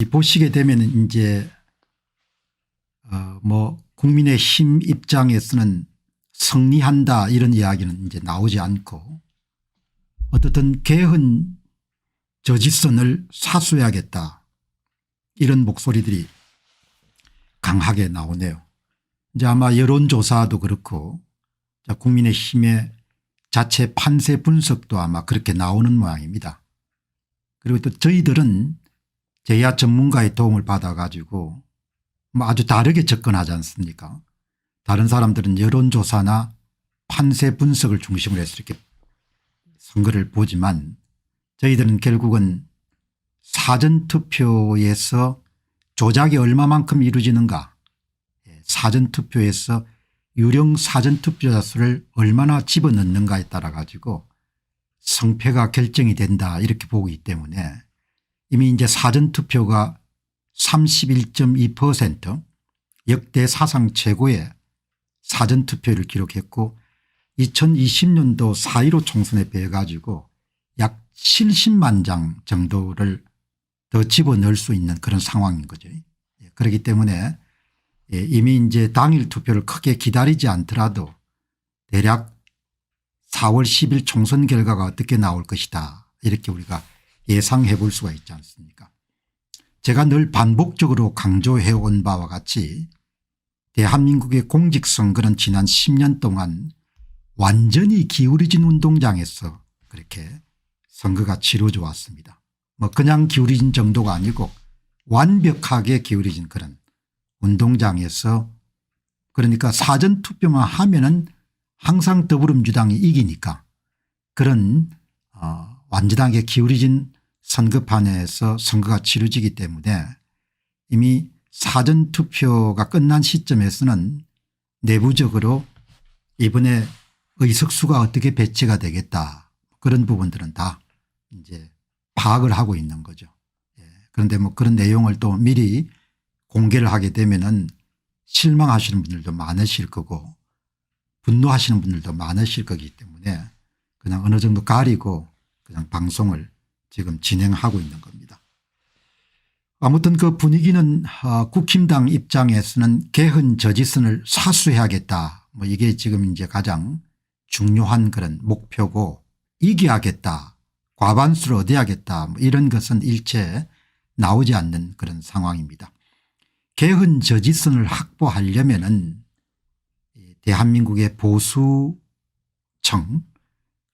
보시게 되면 이제 뭐 국민의힘 입장에서는 승리한다 이런 이야기는 이제 나오지 않고 어떻든 개헌 저지선을 사수해야겠다 이런 목소리들이 강하게 나오네요. 이제 아마 여론조사도 그렇고 국민의힘의 자체 판세 분석도 아마 그렇게 나오는 모양입니다. 그리고 또 저희들은 제야 전문가의 도움을 받아 가지고 뭐 아주 다르게 접근하지 않습니까? 다른 사람들은 여론조사나 판세 분석을 중심으로 해서 이렇게 선거를 보지만 저희들은 결국은 사전투표에서 조작이 얼마만큼 이루어지는가, 사전투표에서 유령 사전투표자 수를 얼마나 집어넣는가에 따라 가지고 성패가 결정이 된다 이렇게 보기 때문에 이미 이제 사전투표가 31.2% 역대 사상 최고의 사전투표를 기록했고 2020년도 4.15 총선에 비해 가지고 약 70만 장 정도를 더 집어넣을 수 있는 그런 상황인 거죠. 그렇기 때문에 이미 이제 당일 투표를 크게 기다리지 않더라도 대략 4월 10일 총선 결과가 어떻게 나올 것이다 이렇게 우리가 예상해 볼 수가 있지 않습니까? 제가 늘 반복적으로 강조해 온 바와 같이 대한민국의 공직선거는 지난 10년 동안 완전히 기울어진 운동장에서 그렇게 선거가 치러져 왔습니다. 뭐 그냥 기울어진 정도가 아니고 완벽하게 기울어진 그런 운동장에서, 그러니까 사전투표만 하면은 항상 더불어민주당이 이기니까 그런 완전하게 기울어진 선거판에서 선거가 치러지기 때문에 이미 사전투표가 끝난 시점에서는 내부적으로 이번에 의석수가 어떻게 배치가 되겠다 그런 부분들은 다 이제 파악을 하고 있는 거죠. 그런데 뭐 그런 내용을 또 미리 공개를 하게 되면은 실망하시는 분들도 많으실 거고 분노하시는 분들도 많으실 거기 때문에 그냥 어느 정도 가리고 그냥 방송을 지금 진행하고 있는 겁니다. 아무튼 그 분위기는 국힘당 입장에서는 개헌 저지선을 사수해야겠다 뭐 이게 지금 이제 가장 중요한 그런 목표고 이겨야겠다, 과반수를 얻어야겠다 뭐 이런 것은 일체 나오지 않는 그런 상황입니다. 개헌 저지선을 확보하려면은 대한민국의 보수층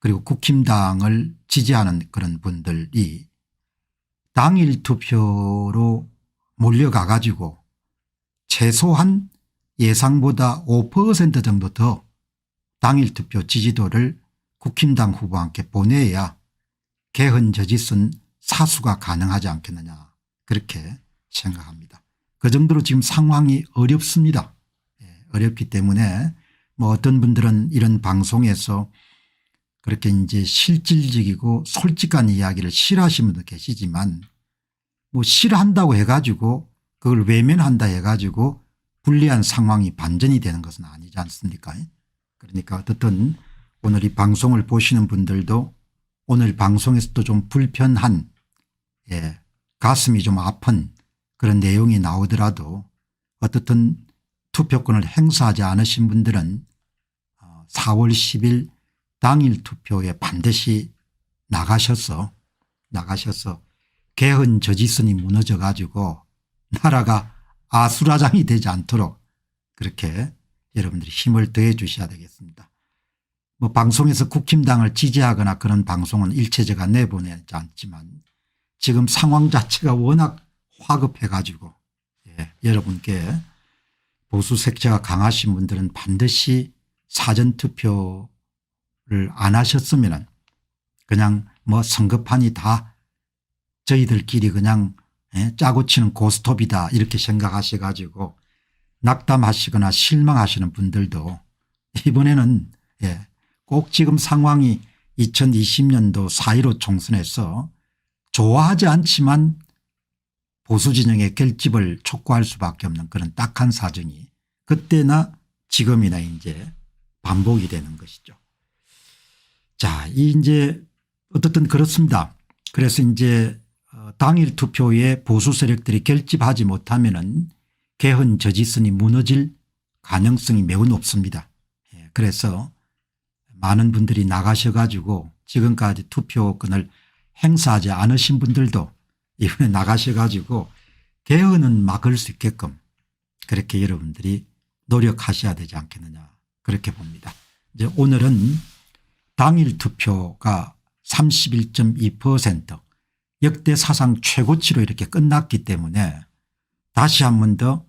그리고 국힘당을 지지하는 그런 분들이 당일 투표로 몰려가 가지고 최소한 예상보다 5% 정도 더 당일 투표 지지도를 국힘당 후보와 함께 보내야 개헌 저지선 사수가 가능하지 않겠느냐 그렇게 생각합니다. 그 정도로 지금 상황이 어렵습니다. 어렵기 때문에 뭐 어떤 분들은 이런 방송에서 그렇게 이제 실질적이고 솔직한 이야기를 싫어하시는 분도 계시지만 뭐 싫어한다고 해가지고 그걸 외면한다 해가지고 불리한 상황이 반전이 되는 것은 아니지 않습니까? 그러니까 어떻든 오늘 이 방송을 보시는 분들도 오늘 방송에서도 좀 불편한 가슴이 좀 아픈 그런 내용이 나오더라도 어떻든 투표권을 행사하지 않으신 분들은 4월 10일 당일 투표에 반드시 나가셔서 개헌 저지선이 무너져 가지고 나라가 아수라장이 되지 않도록 그렇게 여러분들이 힘을 더해 주셔야 되겠습니다. 뭐 방송에서 국힘당을 지지하거나 그런 방송은 일체 제가 내보내지 않지만 지금 상황 자체가 워낙 화급해 가지고 여러분께 보수 색채가 강하신 분들은 반드시 사전투표를 안 하셨으면 그냥 뭐 선거판이 다 저희들끼리 그냥 짜고 치는 고스톱이다 이렇게 생각하셔 가지고 낙담하시거나 실망하시는 분들도 이번에는 꼭 지금 상황이 2020년도 4.15 총선에서 좋아하지 않지만 보수 진영의 결집을 촉구할 수밖에 없는 그런 딱한 사정이 그때나 지금이나 이제 반복이 되는 것이죠. 자, 이제 어떻든 그렇습니다. 그래서 이제 당일 투표에 보수 세력들이 결집하지 못하면은 개헌 저지선이 무너질 가능성이 매우 높습니다. 그래서 많은 분들이 나가셔 가지고 지금까지 투표권을 행사하지 않으신 분들도 이번에 나가셔 가지고 개헌은 막을 수 있게끔 그렇게 여러분들이 노력하셔야 되지 않겠느냐 그렇게 봅니다. 이제 오늘은 당일 투표가 31.2% 역대 사상 최고치로 이렇게 끝났기 때문에 다시 한 번 더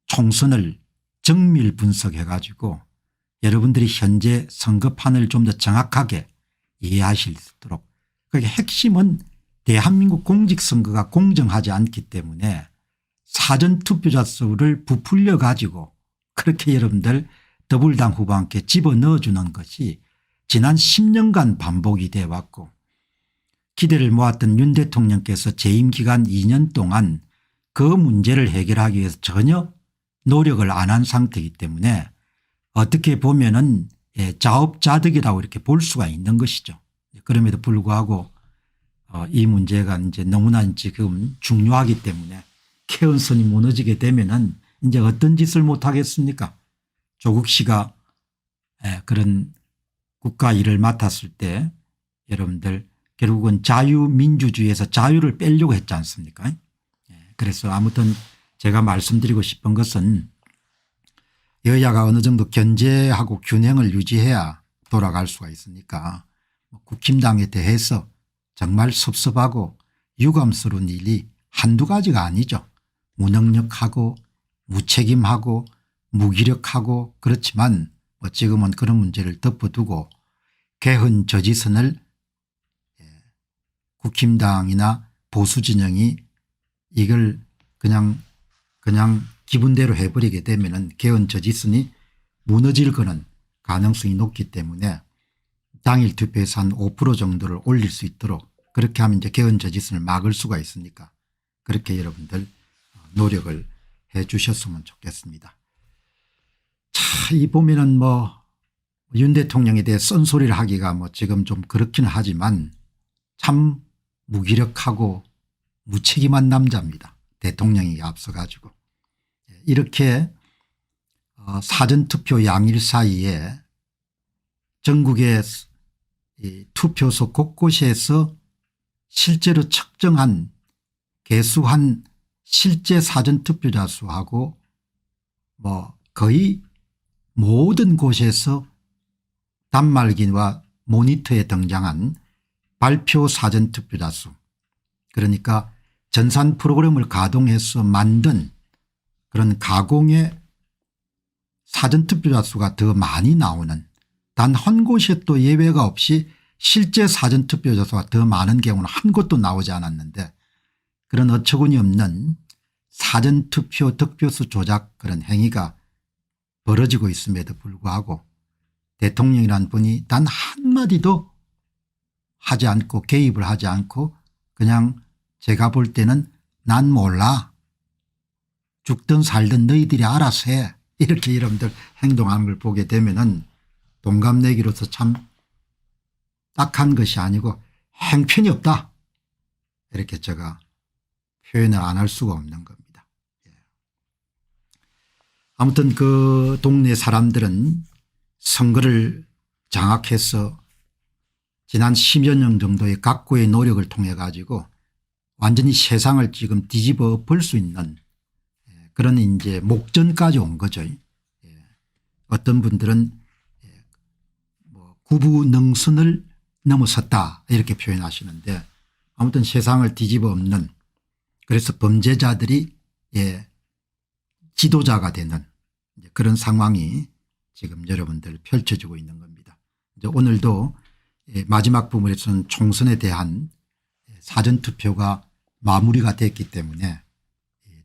총선을 정밀 분석해 가지고 여러분들이 현재 선거판을 좀 더 정확하게 이해하실 수 있도록 그게 핵심은 대한민국 공직선거가 공정하지 않기 때문에 사전투표자 수를 부풀려 가지고 그렇게 여러분들 더불당 후보한테 집어넣어 주는 것이 지난 10년간 반복이 되어 왔고 기대를 모았던 윤 대통령께서 재임 기간 2년 동안 그 문제를 해결하기 위해서 전혀 노력을 안 한 상태이기 때문에 어떻게 보면은 자업자득이라고 이렇게 볼 수가 있는 것이죠. 그럼에도 불구하고 이 문제가 이제 너무나 지금 중요하기 때문에 개헌선이 무너지게 되면은 이제 어떤 짓을 못 하겠습니까? 조국 씨가 그런 국가 일을 맡았을 때 여러분들 결국은 자유민주주의에서 자유를 빼려고 했지 않습니까? 그래서 아무튼 제가 말씀드리고 싶은 것은 여야가 어느 정도 견제하고 균형을 유지해야 돌아갈 수가 있으니까 국힘당에 대해서 정말 섭섭하고 유감스러운 일이 한두 가지가 아니죠. 무능력하고 무책임하고 무기력하고 그렇지만 지금은 그런 문제를 덮어두고 개헌 저지선을 국힘당이나 보수진영이 이걸 그냥 기분대로 해버리게 되면은 개헌 저지선이 무너질 거는 가능성이 높기 때문에 당일 투표에서 한 5% 정도를 올릴 수 있도록 그렇게 하면 이제 개헌 저지선을 막을 수가 있으니까 그렇게 여러분들 노력을 해 주셨으면 좋겠습니다. 자, 이 보면은 윤 대통령에 대해 쓴소리를 하기가 지금 좀 그렇긴 하지만 참 무기력하고 무책임한 남자입니다. 대통령이 앞서 가지고 이렇게 사전투표 양일 사이에 전국의 투표소 곳곳에서 실제로 측정한 개수한 실제 사전투표자 수하고 거의 모든 곳에서 단말기와 모니터에 등장한 발표 사전투표자 수 그러니까 전산 프로그램을 가동해서 만든 그런 가공의 사전투표자 수가 더 많이 나오는 단 한 곳에 또 예외가 없이 실제 사전투표자 수가 더 많은 경우는 한 곳도 나오지 않았는데 그런 어처구니 없는 사전투표 득표수 조작 그런 행위가 벌어지고 있음에도 불구하고 대통령이란 분이 단 한마디도 하지 않고 개입을 하지 않고 그냥 제가 볼 때는 난 몰라 죽든 살든 너희들이 알아서 해 이렇게 여러분들 행동하는 걸 보게 되면은 동갑내기로서 참 딱한 것이 아니고 행편이 없다 이렇게 제가 표현을 안 할 수가 없는 겁니다. 아무튼 그 동네 사람들은 선거를 장악해서 지난 10여 년 정도의 각고의 노력을 통해 가지고 완전히 세상을 지금 뒤집어 엎을 수 있는 그런 이제 목전까지 온 거죠. 어떤 분들은 구부능선을 넘어섰다 이렇게 표현하시는데 아무튼 세상을 뒤집어 엎는 그래서 범죄자들이 지도자가 되는 그런 상황이 지금 여러분들 펼쳐지고 있는 겁니다. 이제 오늘도 마지막 부분에서는 총선에 대한 사전투표가 마무리가 됐기 때문에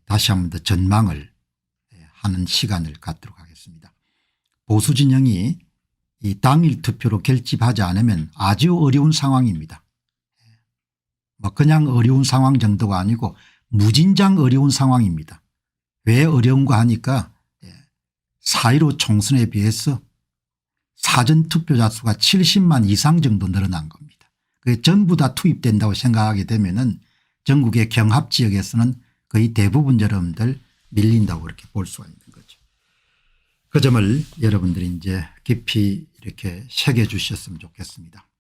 다시 한 번 더 전망을 하는 시간을 갖도록 하겠습니다. 보수 진영이 이 당일 투표로 결집하지 않으면 아주 어려운 상황입니다. 그냥 어려운 상황 정도가 아니고 무진장 어려운 상황입니다. 왜 어려운가 하니까 4.15 총선에 비해서 사전투표자 수가 70만 이상 정도 늘어난 겁니다. 그게 전부 다 투입된다고 생각하게 되면은 전국의 경합 지역에서는 거의 대부분 여러분들 밀린다고 그렇게 볼 수가 있는 거죠. 그 점을 여러분들이 이제 깊이 이렇게 새겨 주셨으면 좋겠습니다.